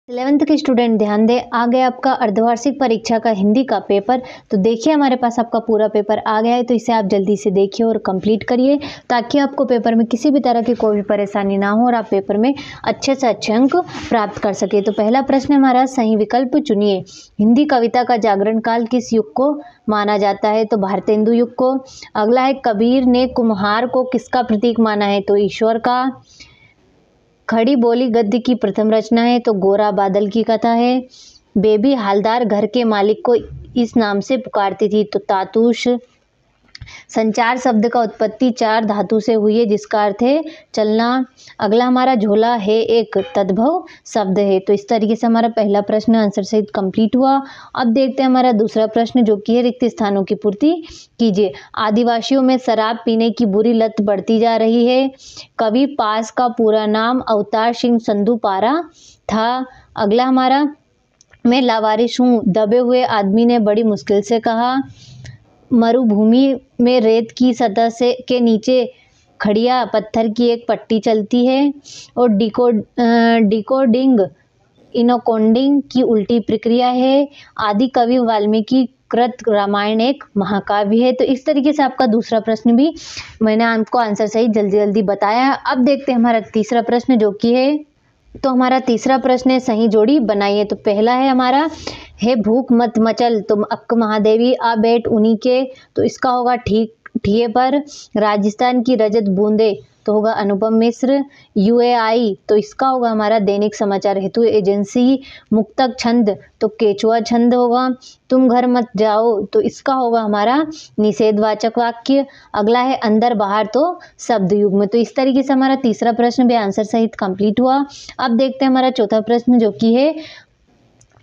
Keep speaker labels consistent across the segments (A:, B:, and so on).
A: 11th के student ध्यान दें, आ गया आपका अर्धवार्षिक परीक्षा का हिंदी का पेपर। तो देखिए हमारे पास आपका पूरा पेपर आ गया है, तो इसे आप जल्दी से देखिए और कंप्लीट करिए ताकि आपको पेपर में किसी भी तरह की कोई भी परेशानी ना हो और आप पेपर में अच्छे से अच्छे अंक प्राप्त कर सके। तो पहला प्रश्न हमारा, सही विकल्प चुनिए। हिंदी कविता का जागरण काल किस युग को माना जाता है? तो भारतेंदु युग को। अगला है, कबीर ने कुम्हार को किसका प्रतीक माना है? तो ईश्वर का। खड़ी बोली गद्य की प्रथम रचना है? तो गोरा बादल की कथा है। बेबी हालदार घर के मालिक को इस नाम से पुकारती थी? तो तातूश। संचार शब्द का उत्पत्ति चार धातु से हुई है जिसका अर्थ है चलना। अगला हमारा, झोला है एक तद्भव शब्द है। तो इस तरीके से हमारा पहला प्रश्न आंसर सहित कंप्लीट हुआ। अब देखते हैं हमारा दूसरा प्रश्न, जो कि है रिक्त स्थानों की पूर्ति कीजिए। आदिवासियों में शराब पीने की बुरी लत बढ़ती जा रही है। कवि पास का पूरा नाम अवतार सिंह संधू पारा था। अगला हमारा, मैं लावारिस हूँ, दबे हुए आदमी ने बड़ी मुश्किल से कहा। मरुभूमि में रेत की सतह से के नीचे खड़िया पत्थर की एक पट्टी चलती है। और डिकोडिंग इनकोडिंग की उल्टी प्रक्रिया है। आदि कवि वाल्मीकि कृत रामायण एक महाकाव्य है। तो इस तरीके से आपका दूसरा प्रश्न भी मैंने आपको आंसर सही जल्दी जल्दी बताया। अब देखते हैं हमारा तीसरा प्रश्न, जो कि है, तो हमारा तीसरा प्रश्न है, सही जोड़ी बनाइए। तो पहला है हमारा, है भूख मत मचल तुम अक्क महादेवी आ बैठ उन्हीं के। तो इसका होगा ठीक ठिये पर। राजस्थान की रजत बूंदे तो होगा अनुपम मिश्र। यूएआई तो इसका होगा हमारा दैनिक समाचार हेतु एजेंसी। मुक्तक छंद तो केचुआ छंद होगा। तुम घर मत जाओ तो इसका होगा हमारा निषेधवाचक वाक्य। अगला है अंदर बाहर तो शब्द युग में। तो इस तरीके से हमारा तीसरा प्रश्न भी आंसर सहित कंप्लीट हुआ। अब देखते हैं हमारा चौथा प्रश्न, जो कि है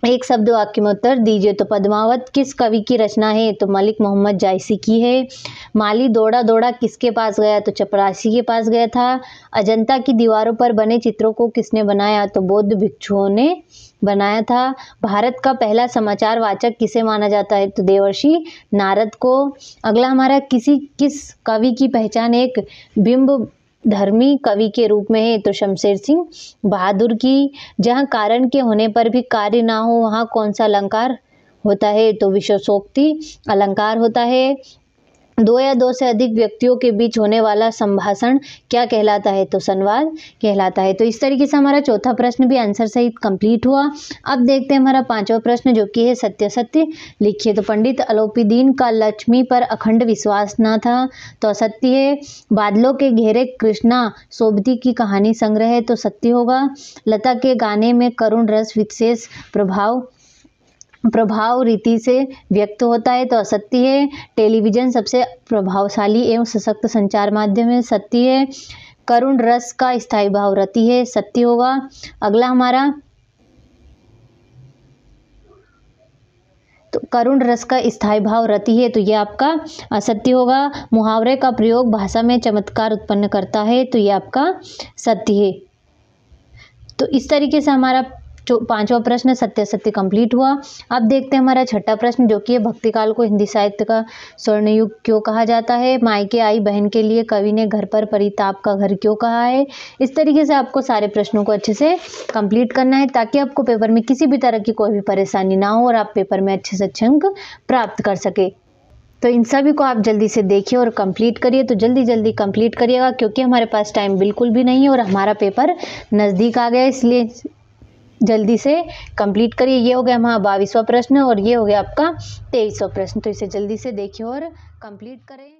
A: एक शब्द वाक्य में उत्तर दीजिए। तो पद्मावत किस कवि की रचना है? तो मलिक मोहम्मद जायसी की है। माली दौड़ा दौड़ा किसके पास गया? तो चपरासी के पास गया था। अजंता की दीवारों पर बने चित्रों को किसने बनाया? तो बौद्ध भिक्षुओं ने बनाया था। भारत का पहला समाचार वाचक किसे माना जाता है? तो देवर्षि नारद को। अगला हमारा, किस कवि की पहचान एक बिंब धर्मी कवि के रूप में है? तो शमशेर सिंह बहादुर की। जहाँ कारण के होने पर भी कार्य ना हो वहाँ कौन सा अलंकार होता है? तो विशेषोक्ति अलंकार होता है। दो या दो से अधिक व्यक्तियों के बीच होने वाला संभाषण क्या कहलाता है? तो संवाद कहलाता है। तो इस तरीके से हमारा चौथा प्रश्न भी आंसर सहित कंप्लीट हुआ। अब देखते हैं हमारा पांचवा प्रश्न, जो कि है सत्य सत्य लिखिए। तो पंडित अलोपीदीन का लक्ष्मी पर अखंड विश्वास न था। तो असत्य है। बादलों के घेरे कृष्णा सोबती की कहानी संग्रह है। तो सत्य होगा। लता के गाने में करुण रस विशेष प्रभाव रीति से व्यक्त होता है। तो असत्य है। टेलीविजन सबसे प्रभावशाली एवं सशक्त संचार माध्यम है। सत्य है। करुण रस का स्थायी भाव रति है। सत्य होगा। अगला हमारा, तो करुण रस का स्थायी भाव रति है, तो ये आपका असत्य होगा। मुहावरे का प्रयोग भाषा में चमत्कार उत्पन्न करता है। तो ये आपका सत्य है। तो इस तरीके से हमारा पांचवा प्रश्न सत्य सत्य कंप्लीट हुआ। अब देखते हैं हमारा छठा प्रश्न, जो कि है भक्तिकाल को हिंदी साहित्य का स्वर्ण युग क्यों कहा जाता है? मायके आई बहन के लिए कवि ने घर पर परिताप का घर क्यों कहा है? इस तरीके से आपको सारे प्रश्नों को अच्छे से कंप्लीट करना है ताकि आपको पेपर में किसी भी तरह की कोई भी परेशानी ना हो और आप पेपर में अच्छे से अच्छे अंक प्राप्त कर सके। तो इन सभी को आप जल्दी से देखिए और कंप्लीट करिए। तो जल्दी जल्दी कंप्लीट करिएगा क्योंकि हमारे पास टाइम बिल्कुल भी नहीं है और हमारा पेपर नज़दीक आ गया, इसलिए जल्दी से कंप्लीट करिए। ये हो गया हमारा 22वां प्रश्न और ये हो गया आपका 23वां प्रश्न। तो इसे जल्दी से देखिए और कंप्लीट करें।